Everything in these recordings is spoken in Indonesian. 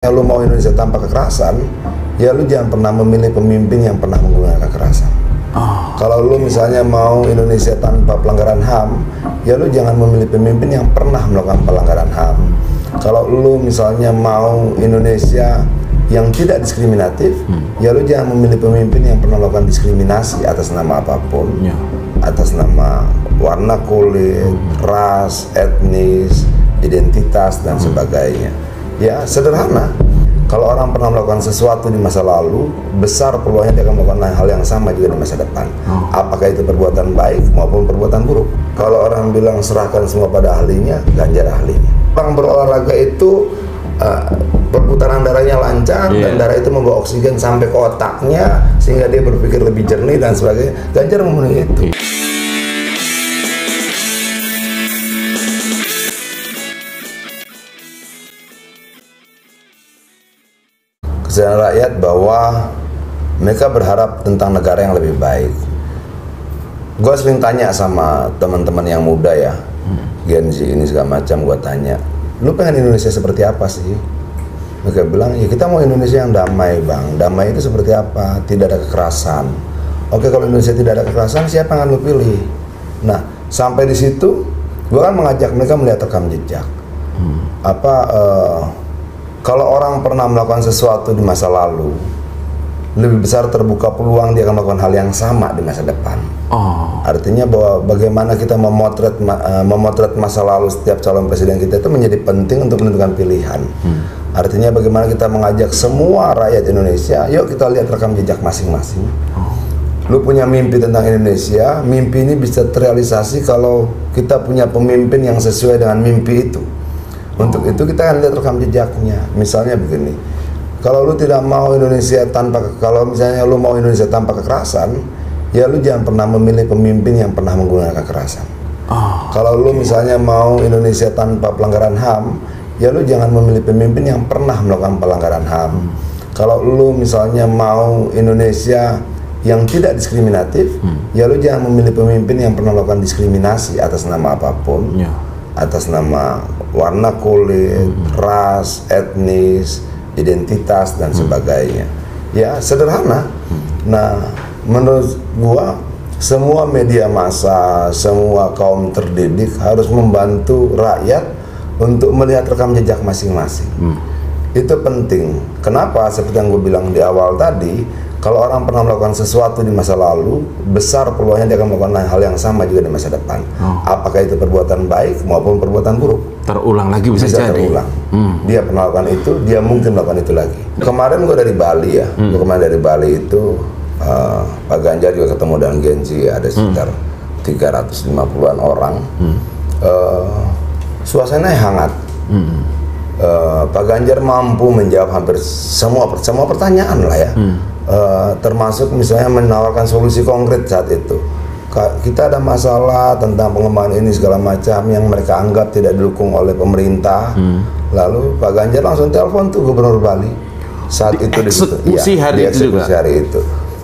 Lu mau Indonesia tanpa kekerasan, ya lu jangan pernah memilih pemimpin yang pernah menggunakan kekerasan. Kalau lu misalnya mau Indonesia tanpa pelanggaran HAM, ya lu jangan memilih pemimpin yang pernah melakukan pelanggaran HAM. Kalau lu misalnya mau Indonesia yang tidak diskriminatif, ya lu jangan memilih pemimpin yang pernah melakukan diskriminasi atas nama apapun, atas nama warna kulit, ras, etnis, identitas dan sebagainya. Ya sederhana, kalau orang pernah melakukan sesuatu di masa lalu, besar peluangnya dia akan melakukan hal yang sama juga di masa depan. Apakah itu perbuatan baik maupun perbuatan buruk. Kalau orang bilang serahkan semua pada ahlinya, Ganjar ahlinya. Orang berolahraga itu perputaran darahnya lancar, dan darah itu membawa oksigen sampai ke otaknya sehingga dia berpikir lebih jernih dan sebagainya. Ganjar memenuhi itu. Kesadaran rakyat bahwa mereka berharap tentang negara yang lebih baik. Gue sering tanya sama teman-teman yang muda ya, Gen Z ini segala macam, gue tanya, lu pengen Indonesia seperti apa sih? Mereka bilang, ya kita mau Indonesia yang damai bang. Damai itu seperti apa? Tidak ada kekerasan. Oke, kalau Indonesia tidak ada kekerasan, siapa yang akan lu pilih? Nah, sampai di situ, gue kan mengajak mereka melihat rekam jejak. Kalau orang pernah melakukan sesuatu di masa lalu, lebih besar terbuka peluang dia akan melakukan hal yang sama di masa depan. Artinya bahwa bagaimana kita memotret masa lalu setiap calon presiden kita itu menjadi penting untuk menentukan pilihan. Artinya bagaimana kita mengajak semua rakyat Indonesia, yuk kita lihat rekam jejak masing-masing. Lu punya mimpi tentang Indonesia, mimpi ini bisa terrealisasi kalau kita punya pemimpin yang sesuai dengan mimpi itu. Untuk itu kita akan lihat rekam jejaknya. Misalnya begini, kalau lu tidak mau Indonesia kalau misalnya lu mau Indonesia tanpa kekerasan, ya lu jangan pernah memilih pemimpin yang pernah menggunakan kekerasan. Kalau lu misalnya mau Indonesia tanpa pelanggaran HAM, ya lu jangan memilih pemimpin yang pernah melakukan pelanggaran HAM. Kalau lu misalnya mau Indonesia yang tidak diskriminatif, ya lu jangan memilih pemimpin yang pernah melakukan diskriminasi atas nama apapun, atas nama warna kulit, ras, etnis, identitas dan sebagainya. Ya sederhana. Nah, menurut gua semua media massa, semua kaum terdidik harus membantu rakyat untuk melihat rekam jejak masing-masing. Itu penting. Kenapa? Seperti yang gue bilang di awal tadi, kalau orang pernah melakukan sesuatu di masa lalu, besar peluangnya dia akan melakukan hal yang sama juga di masa depan. Apakah itu perbuatan baik maupun perbuatan buruk. Terulang lagi bisa jadi. Terulang. Dia pernah melakukan itu, dia mungkin melakukan itu lagi. Kemarin gue dari Bali ya, kemarin dari Bali itu Pak Ganjar juga ketemu dengan Gen Z, ada sekitar 350-an orang. Suasananya hangat. Pak Ganjar mampu menjawab hampir semua pertanyaan lah ya. Termasuk misalnya menawarkan solusi konkret saat itu. Kita ada masalah tentang pengembangan ini segala macam yang mereka anggap tidak didukung oleh pemerintah. Lalu Pak Ganjar langsung telepon tuh Gubernur Bali saat itu eksekusi hari itu.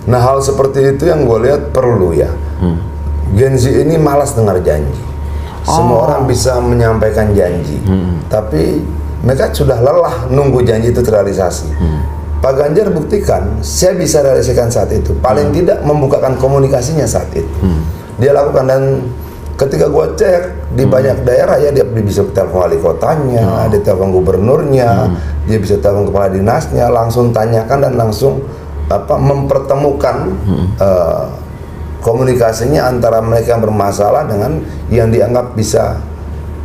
Nah, hal seperti itu yang gue lihat perlu ya. Gen Z ini malas dengar janji. Semua orang bisa menyampaikan janji, tapi mereka sudah lelah nunggu janji itu terrealisasi. Pak Ganjar buktikan, saya bisa realisasikan saat itu. Paling tidak membukakan komunikasinya saat itu. Dia lakukan, dan ketika gue cek di banyak daerah ya, dia bisa telepon wali kotanya, dia telepon gubernurnya, dia bisa telepon kepala dinasnya, langsung tanyakan dan langsung mempertemukan komunikasinya antara mereka yang bermasalah dengan yang dianggap bisa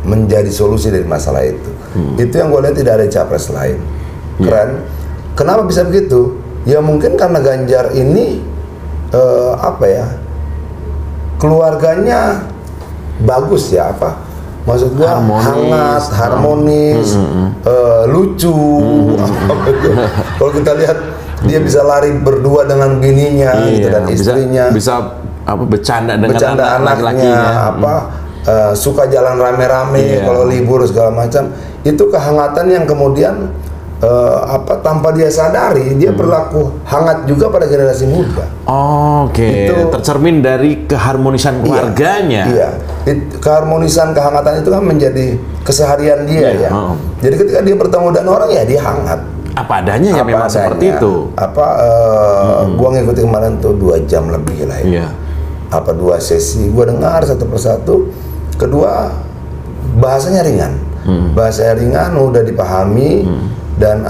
menjadi solusi dari masalah itu. Itu yang gue lihat tidak ada capres lain. Keren. Kenapa bisa begitu? Ya mungkin karena Ganjar ini keluarganya bagus ya, maksud gua hangat, harmonis, lucu. Kalau kita lihat dia bisa lari berdua dengan bininya gitu, dan istrinya bisa bercanda dengan anaknya, suka jalan rame-rame kalau libur segala macam. Itu kehangatan yang kemudian tanpa dia sadari dia berlaku hangat juga pada generasi muda. Itu tercermin dari keharmonisan keluarganya. Iya. Keharmonisan, kehangatan itu kan menjadi keseharian dia ya. Jadi ketika dia bertemu dengan orang ya dia hangat. Apa adanya ya, memang seperti itu. Gua ngikutin kemarin tuh 2 jam lebih lah ya. Apa 2 sesi, gua dengar satu persatu. Kedua, bahasanya ringan. Bahasanya ringan, mudah dipahami, dan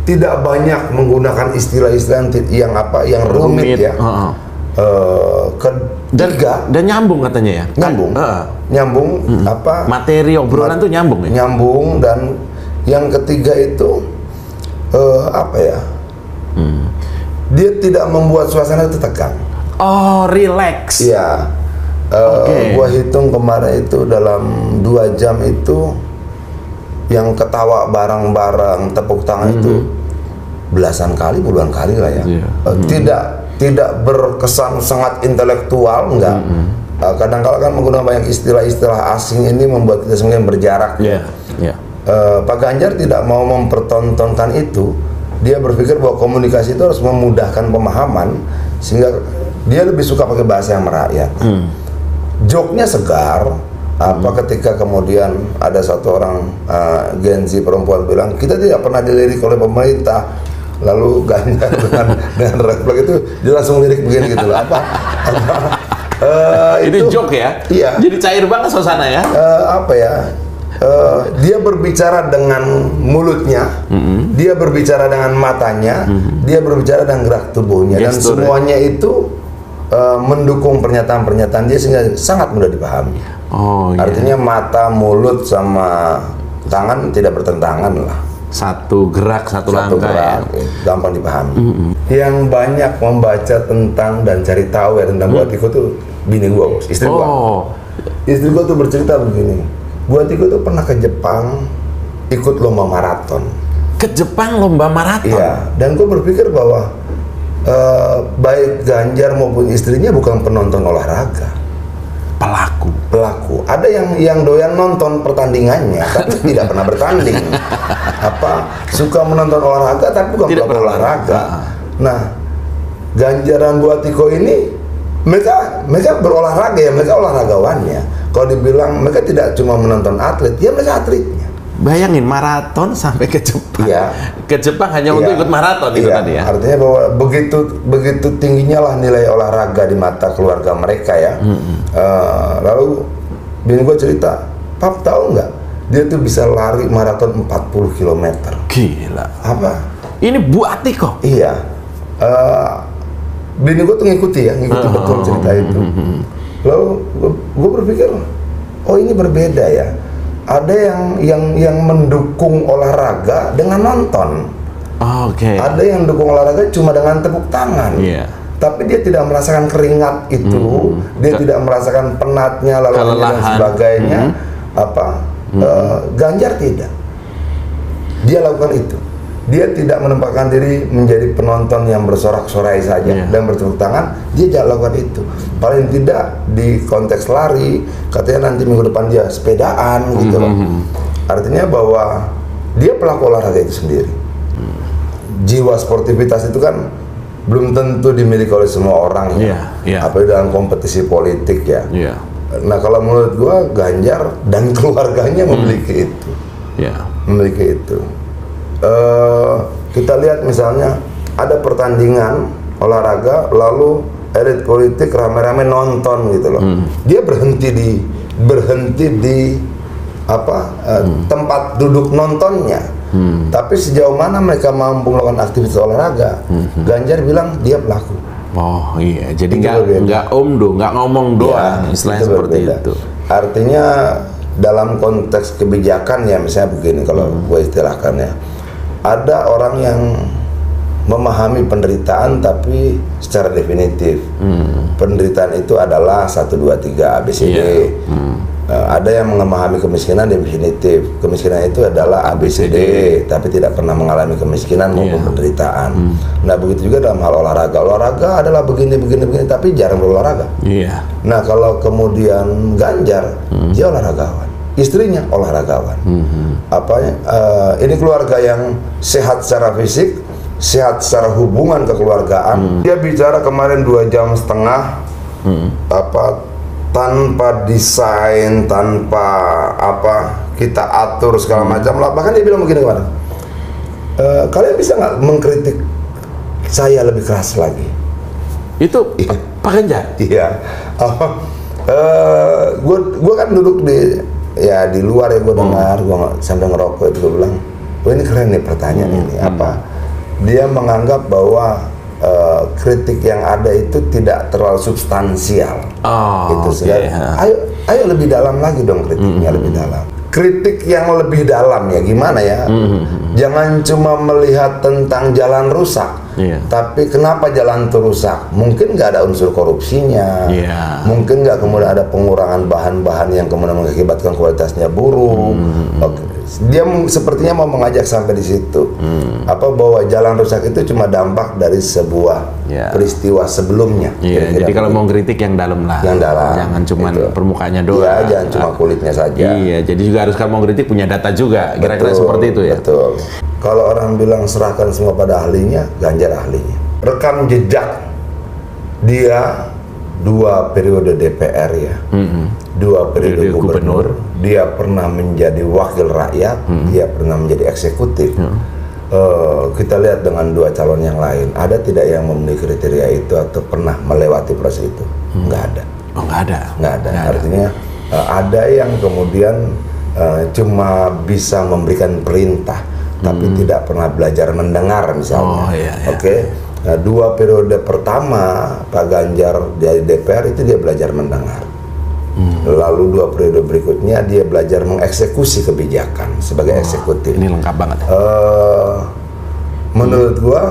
tidak banyak menggunakan istilah-istilah yang rumit ya. Dan nyambung katanya ya. Nyambung materi obrolan tuh nyambung ya. Nyambung, dan yang ketiga itu dia tidak membuat suasana itu tegang. Oh, relax. Iya. Gua hitung kemarin itu dalam 2 jam itu yang ketawa bareng-bareng, tepuk tangan itu belasan kali, puluhan kali lah ya. Tidak berkesan sangat intelektual, enggak. Kadang-kala kan menggunakan banyak istilah-istilah asing ini membuat kita semakin berjarak. Pak Ganjar tidak mau mempertontonkan itu. Dia berpikir bahwa komunikasi itu harus memudahkan pemahaman, sehingga dia lebih suka pakai bahasa yang merakyat. Joknya segar. Ketika kemudian ada satu orang Gen Z perempuan bilang kita tidak pernah dilirik oleh pemerintah, lalu Ganjar dengan refleks itu dia langsung lirik begini gitu loh. Itu joke ya? Iya. Jadi cair banget suasana ya? Dia berbicara dengan mulutnya, dia berbicara dengan matanya, dia berbicara dengan gerak tubuhnya, dan semuanya itu mendukung pernyataan-pernyataan dia sehingga sangat mudah dipahami. Artinya mata, mulut, sama tangan tidak bertentangan lah. Satu gerak, satu langkah gerak, ya. Gampang dipahami. Yang banyak membaca tentang dan cari tahu ya tentang Bu Atiko tuh bini gua, bos, istri gua. Istri gua tuh bercerita begini. Bu Atiko tuh pernah ke Jepang ikut lomba maraton. Ke Jepang lomba maraton? Iya, dan gua berpikir bahwa baik Ganjar maupun istrinya bukan penonton olahraga, pelaku. Ada yang doyan nonton pertandingannya tapi tidak pernah bertanding. Suka menonton olahraga tapi bukan pelaku olahraga. Nah, Ganjar dan Bu Atiko ini mereka berolahraga ya, mereka olahragawannya. Kalau dibilang mereka tidak cuma menonton atlet, ya mereka atletnya. Bayangin maraton sampai ke Jepang. Ke Jepang hanya untuk ikut maraton itu tadi ya. Artinya bahwa begitu tingginya lah nilai olahraga di mata keluarga mereka ya. Lalu bini gue cerita, "Pap, tahu nggak? Dia tuh bisa lari maraton 40 km." Gila. Ini Bu Atiko? Iya. Bini gue tuh ngikuti betul cerita itu. Lalu gue berpikir, oh ini berbeda ya. Ada yang mendukung olahraga dengan nonton. Ada yang dukung olahraga cuma dengan tepuk tangan. Tapi dia tidak merasakan keringat itu, dia tidak merasakan penatnya, lalu dan sebagainya. Ganjar tidak. Dia lakukan itu. Dia tidak menempatkan diri menjadi penonton yang bersorak-sorai saja dan bertepuk tangan. Dia tidak lakukan itu. Paling tidak di konteks lari, katanya nanti minggu depan dia sepedaan gitu loh. Artinya bahwa dia pelaku olahraga itu sendiri. Jiwa sportivitas itu kan belum tentu dimiliki oleh semua orang apalagi dalam kompetisi politik ya. Nah, kalau menurut gua Ganjar dan keluarganya memiliki itu. Memiliki itu. Kita lihat misalnya ada pertandingan olahraga, lalu elit politik rame-rame nonton gitu loh. Dia berhenti di tempat duduk nontonnya. Tapi sejauh mana mereka mampu melakukan aktivitas olahraga, Ganjar bilang dia pelaku. Jadi nggak nggak ngomong doang, istilahnya seperti itu. Artinya dalam konteks kebijakan ya, misalnya begini kalau gue istilahkan ya, ada orang yang memahami penderitaan tapi secara definitif. Penderitaan itu adalah 1, 2, 3 ABCD. Ada yang memahami kemiskinan definitif. Kemiskinan itu adalah ABCD, tapi tidak pernah mengalami kemiskinan maupun penderitaan. Nah, begitu juga dalam hal olahraga. Olahraga adalah begini, tapi jarang berolahraga. Nah, kalau kemudian Ganjar, dia olahragawan. Istrinya olahragawan. Ini keluarga yang sehat secara fisik, sehat secara hubungan kekeluargaan. Dia bicara kemarin 2,5 jam, tanpa desain, tanpa kita atur segala macam lah. Bahkan dia bilang begini kemarin, kalian bisa nggak mengkritik saya lebih keras lagi? Itu Pak Ganjar? Iya. Gue kan duduk di luar ya, gue dengar, gue sambil ngerokok itu, gue bilang, oh ini keren nih pertanyaan ini. Apa? Dia menganggap bahwa kritik yang ada itu tidak terlalu substansial. Gitu. Ayo lebih dalam lagi dong kritiknya, lebih dalam. Kritik yang lebih dalam ya gimana ya? Jangan cuma melihat tentang jalan rusak, tapi kenapa jalan itu rusak? Mungkin nggak ada unsur korupsinya, mungkin nggak kemudian ada pengurangan bahan-bahan yang kemudian mengakibatkan kualitasnya buruk. Dia sepertinya mau mengajak sampai di situ. Apa bahwa jalan rusak itu cuma dampak dari sebuah peristiwa sebelumnya. Jadi kalau mau kritik yang dalam lah. Yang dalam. Jangan cuma permukaannya doang. Jangan cuma kulitnya saja. Jadi juga harus kalau mau kritik punya data juga. Kira-kira seperti itu ya. Betul. Kalau orang bilang serahkan semua pada ahlinya, Ganjar ahlinya. Rekam jejak dia 2 periode DPR ya, 2 periode gubernur. Dia pernah menjadi wakil rakyat, dia pernah menjadi eksekutif. Kita lihat dengan 2 calon yang lain, ada tidak yang memenuhi kriteria itu atau pernah melewati proses itu? Nggak ada. Nggak ada. Artinya ada yang kemudian cuma bisa memberikan perintah, tapi tidak pernah belajar mendengar misalnya. Nah, 2 periode pertama Pak Ganjar dari DPR itu dia belajar mendengar. Lalu 2 periode berikutnya dia belajar mengeksekusi kebijakan sebagai eksekutif. Ini lengkap banget. Menurut gua,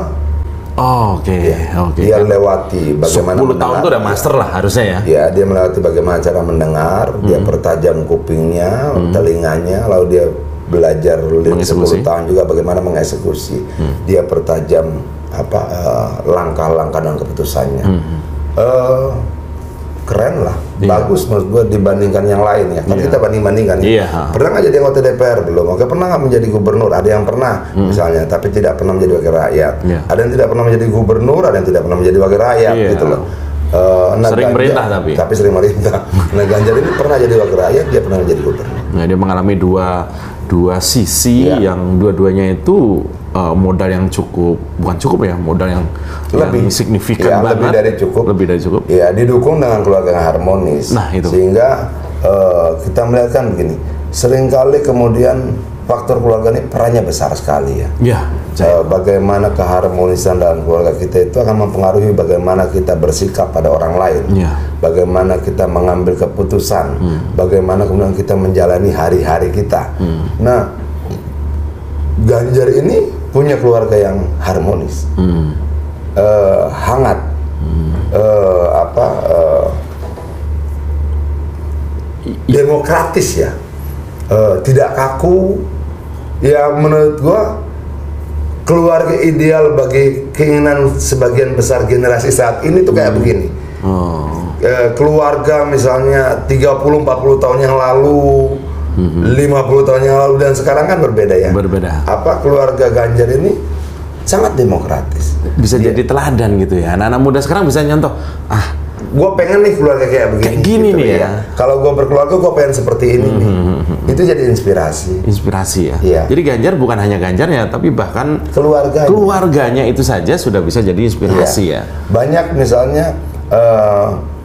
dia lewati bagaimana 10 tahun itu udah master lah harusnya ya. Ya, dia melewati bagaimana cara mendengar, dia pertajam kupingnya, telinganya, lalu dia belajar 10 tahun juga bagaimana mengeksekusi. Dia pertajam langkah-langkah dan keputusannya. Keren lah, bagus menurut gue dibandingkan yang lain ya. Kan kita banding-bandingkan ya. Pernah nggak jadi anggota DPR? Belum. Pernah nggak menjadi gubernur? Ada yang pernah misalnya, tapi tidak pernah menjadi wakil rakyat. Ada yang tidak pernah menjadi gubernur, ada yang tidak pernah menjadi wakil rakyat gitu loh. Sering merintah tapi sering merintah. Nah, Ganjar ini pernah jadi wakil rakyat, dia pernah menjadi gubernur. Nah, dia mengalami dua sisi yang dua-duanya itu modal yang bukan cukup ya, modal yang lebih signifikan banget, lebih dari cukup. Ya, didukung dengan keluarga yang harmonis. Nah, itu. Sehingga kita melihat kan begini, seringkali kemudian faktor keluarga ini perannya besar sekali ya. Bagaimana keharmonisan dalam keluarga kita itu akan mempengaruhi bagaimana kita bersikap pada orang lain, bagaimana kita mengambil keputusan, bagaimana kemudian kita menjalani hari-hari kita. Nah, Ganjar ini punya keluarga yang harmonis, hangat, demokratis ya, tidak kaku. Ya, menurut gua keluarga ideal bagi keinginan sebagian besar generasi saat ini tuh kayak begini. Keluarga misalnya 30-40 tahun yang lalu, 50 tahun yang lalu dan sekarang kan berbeda ya. Keluarga Ganjar ini sangat demokratis. Bisa jadi teladan gitu ya. Anak-anak muda sekarang bisa nyontoh. Gue pengen nih keluarga kayak begini. Kayak gini gitu, nih ya. Kalau gue berkeluarga, gue pengen seperti ini nih. Itu jadi inspirasi. Ya. Jadi Ganjar bukan hanya Ganjarnya, tapi bahkan keluarganya itu saja sudah bisa jadi inspirasi ya. Banyak misalnya,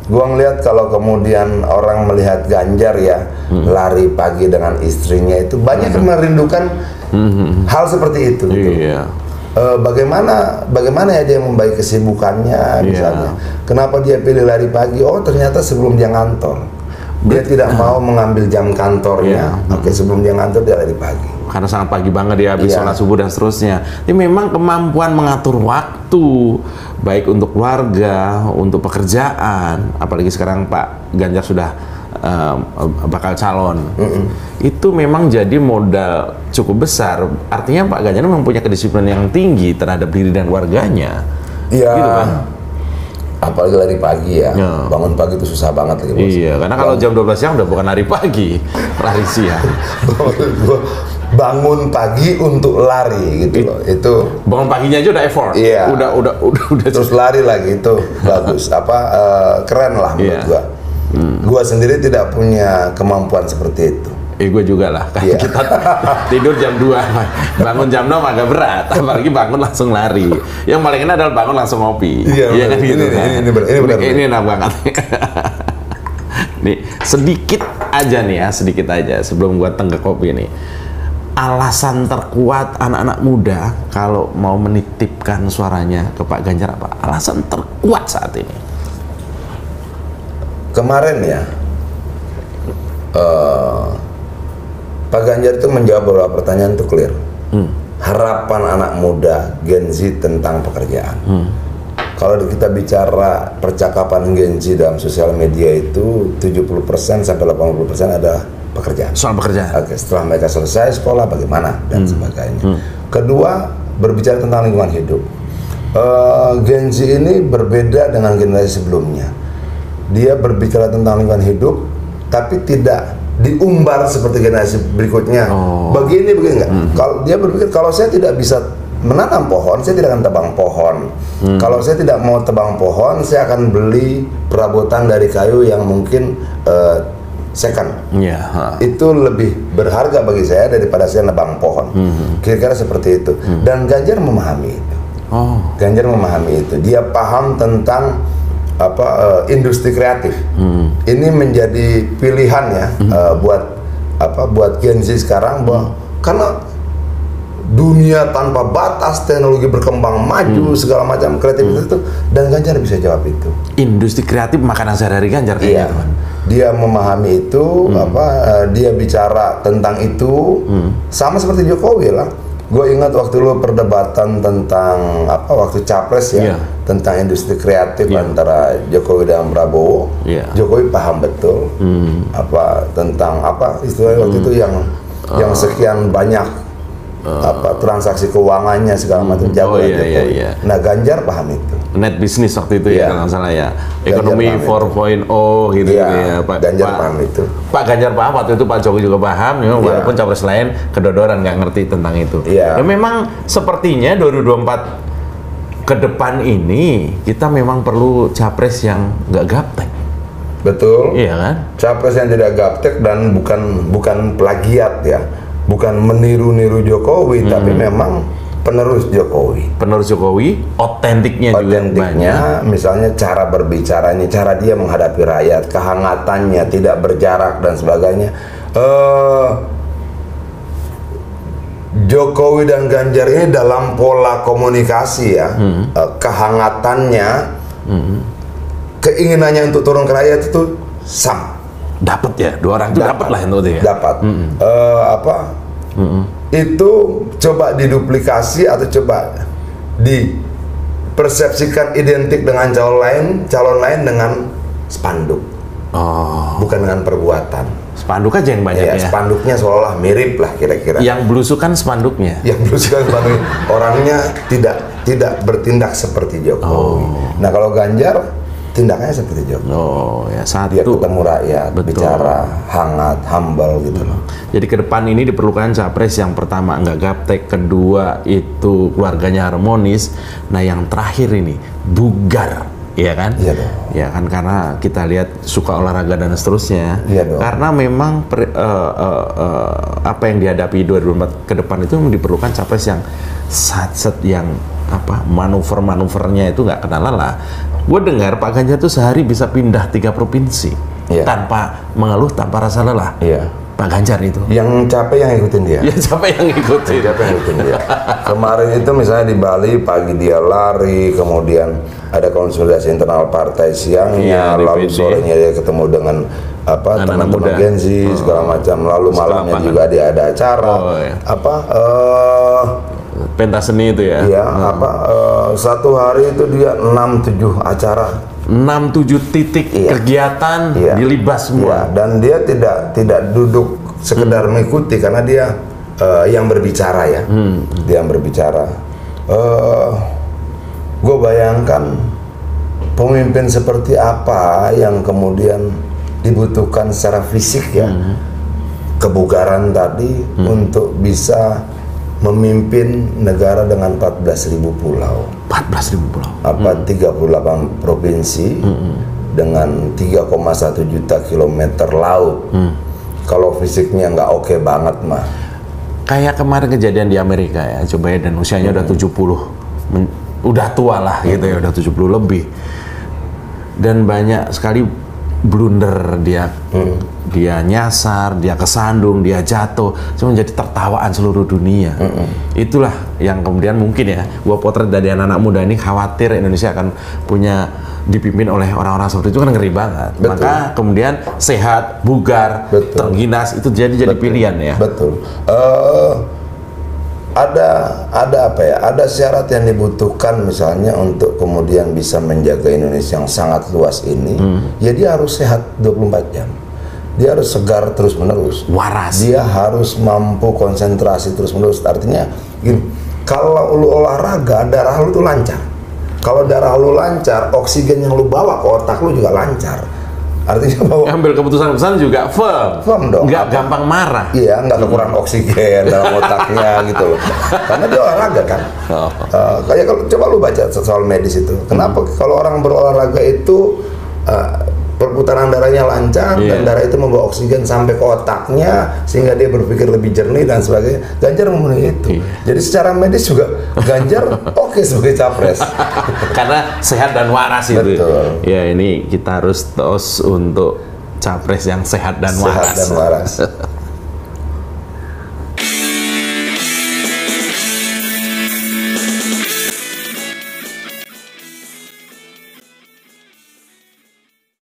gue ngeliat kalau kemudian orang melihat Ganjar ya lari pagi dengan istrinya itu banyak yang merindukan hal seperti itu. Bagaimana ya dia membaik kesibukannya misalnya. Kenapa dia pilih lari pagi? Oh, ternyata sebelum dia ngantor. Dia tidak mau mengambil jam kantornya. Sebelum dia ngantor dia lari pagi. Karena sangat pagi banget dia habis sholat subuh dan seterusnya. Ini memang kemampuan mengatur waktu baik untuk keluarga, untuk pekerjaan, apalagi sekarang Pak Ganjar sudah bakal calon. Itu memang jadi modal cukup besar. Artinya Pak Ganjar memang punya kedisiplinan yang tinggi terhadap diri dan keluarganya. Iya. Gitu kan? Apalagi lari pagi ya. Bangun pagi itu susah banget lagi. Iya, karena kalau jam 12 siang udah bukan lari pagi, lari siang. Bangun pagi untuk lari gitu loh. Itu bangun paginya aja udah effort. Iya. Udah terus lari lagi itu bagus. Keren lah menurut gua. Gua sendiri tidak punya kemampuan seperti itu. Gue juga lah. Iya. Kita tidur jam 2, bangun jam 6 agak berat. Apalagi bangun langsung lari. Yang paling enak adalah bangun langsung ngopi. Iya kan gitu. Ini benar. Ini enak banget. Nih, sedikit aja sebelum gua tenggak kopi nih. Alasan terkuat anak-anak muda kalau mau menitipkan suaranya ke Pak Ganjar apa? Alasan terkuat saat ini. Kemarin ya, Pak Ganjar itu menjawab beberapa pertanyaan itu clear. Harapan anak muda Gen Z tentang pekerjaan. Kalau kita bicara percakapan Gen Z dalam sosial media itu 70% sampai 80% ada pekerjaan. Soal pekerjaan. Oke, setelah mereka selesai sekolah bagaimana dan sebagainya. Kedua, berbicara tentang lingkungan hidup. Gen Z ini berbeda dengan generasi sebelumnya. Dia berbicara tentang lingkungan hidup, tapi tidak diumbar seperti generasi berikutnya. Begini enggak. Kalau dia berpikir, kalau saya tidak bisa menanam pohon, saya tidak akan tebang pohon. Kalau saya tidak mau tebang pohon, saya akan beli perabotan dari kayu yang mungkin second. Itu lebih berharga bagi saya daripada saya nebang pohon. Kira-kira seperti itu. Dan Ganjar memahami itu. Ganjar memahami itu. Dia paham tentang industri kreatif. Ini menjadi pilihan ya buat Gen Z sekarang, bahwa karena dunia tanpa batas, teknologi berkembang maju, segala macam kreativitas itu, dan Ganjar bisa jawab itu. Industri kreatif makanan sehari-hari Ganjar kayaknya. Iya. Dia memahami itu, dia bicara tentang itu, sama seperti Jokowi lah. Gue ingat waktu lu perdebatan tentang waktu capres ya, tentang industri kreatif antara Jokowi dan Prabowo. Jokowi paham betul tentang istilahnya waktu itu yang sekian banyak transaksi keuangannya segala macam Jokowi. Nah, Ganjar paham itu. Net bisnis waktu itu ya, kalau nggak salah ya. Ekonomi 4.0 gitu ya. Ganjar paham itu. Pak Ganjar paham, waktu itu Pak Jokowi juga paham, walaupun capres lain kedodoran nggak ngerti tentang itu. Ya memang sepertinya 2024 ke depan ini kita memang perlu capres yang nggak gaptek. Betul. Iya kan? Capres yang tidak gaptek dan bukan plagiat ya. Bukan meniru-niru Jokowi, tapi memang penerus Jokowi. Penerus Jokowi, otentiknya juga banyak. Misalnya cara berbicaranya, cara dia menghadapi rakyat, kehangatannya, tidak berjarak dan sebagainya. Jokowi dan Ganjar ini dalam pola komunikasi ya, kehangatannya, keinginannya untuk turun ke rakyat itu sama. Dapat ya, dua orang itu dapat lah itu ya. Dapat. Itu coba diduplikasi atau coba dipersepsikan identik dengan calon lain dengan spanduk. Bukan dengan perbuatan. Spanduk aja yang banyak ya. Spanduknya seolah-olah mirip lah kira-kira. Yang belusukan spanduknya. Orangnya tidak bertindak seperti Jokowi. Nah, kalau Ganjar tindakannya seperti Jokowi. Saat dia itu ketemu rakyat, bicara hangat, humble gitu loh. Jadi ke depan ini diperlukan capres yang pertama nggak gaptek, kedua itu keluarganya harmonis, nah yang terakhir ini bugar, ya kan? Iya dong. Ya kan, karena kita lihat suka olahraga dan seterusnya. Iya dong. Karena memang apa yang dihadapi 2024 ke depan itu diperlukan capres yang yang manuvernya itu nggak kenal lelah. Gue dengar Pak Ganjar tuh sehari bisa pindah 3 provinsi tanpa mengeluh, tanpa rasa lelah. Pak Ganjar itu. Yang capek yang ikutin dia. Ya capek yang ikutin dia. Kemarin itu misalnya di Bali pagi dia lari, kemudian ada konsolidasi internal partai siangnya, lalu sorenya dia ketemu dengan teman-teman Gen Z segala macam, lalu malamnya juga dia ada acara pentas seni itu ya. Satu hari itu dia 6-7 acara. 6-7 titik kegiatan dilibas semua. Dan dia tidak duduk sekedar mengikuti, karena dia yang berbicara ya. Dia yang berbicara. Gue bayangkan pemimpin seperti apa yang kemudian dibutuhkan secara fisik ya. Kebugaran tadi untuk bisa memimpin negara dengan 14.000 pulau. 14.000 pulau. 38 provinsi dengan 3,1 juta kilometer laut. kalau fisiknya nggak oke banget mah. Kayak kemarin kejadian di Amerika ya, Joe Biden usianya udah 70, udah tua lah gitu ya, udah 70 lebih. Dan banyak sekali blunder dia, dia nyasar, dia kesandung, dia jatuh, cuma menjadi tertawaan seluruh dunia. Itulah yang kemudian mungkin ya, gua potret dari anak-anak muda ini khawatir Indonesia akan punya dipimpin oleh orang-orang seperti itu, kan ngeri banget. Betul. Maka kemudian sehat, bugar, terginas itu jadi pilihan ya. Betul. Ada apa ya? Ada syarat yang dibutuhkan misalnya untuk kemudian bisa menjaga Indonesia yang sangat luas ini. Ya dia harus sehat 24 jam. Dia harus segar terus-menerus. Waras. Dia harus mampu konsentrasi terus-menerus. Artinya gini, kalau lu olahraga, darah lu tuh lancar. Kalau darah lu lancar, oksigen yang lu bawa ke otak lu juga lancar. Artinya bahwa ambil keputusan juga firm dong. Nggak gampang marah. Iya, nggak kekurangan oksigen dalam otaknya gitu loh. Karena dia olahraga kan. Kayak kalau coba lu baca soal medis itu. Kenapa kalau orang berolahraga itu perputaran darahnya lancar dan darah itu membawa oksigen sampai ke otaknya sehingga dia berpikir lebih jernih dan sebagainya. Ganjar memenuhi itu. Jadi secara medis juga Ganjar oke sebagai capres. Karena sehat dan waras itu. Betul. Ya ini kita harus tos untuk capres yang sehat dan waras. Sehat dan waras.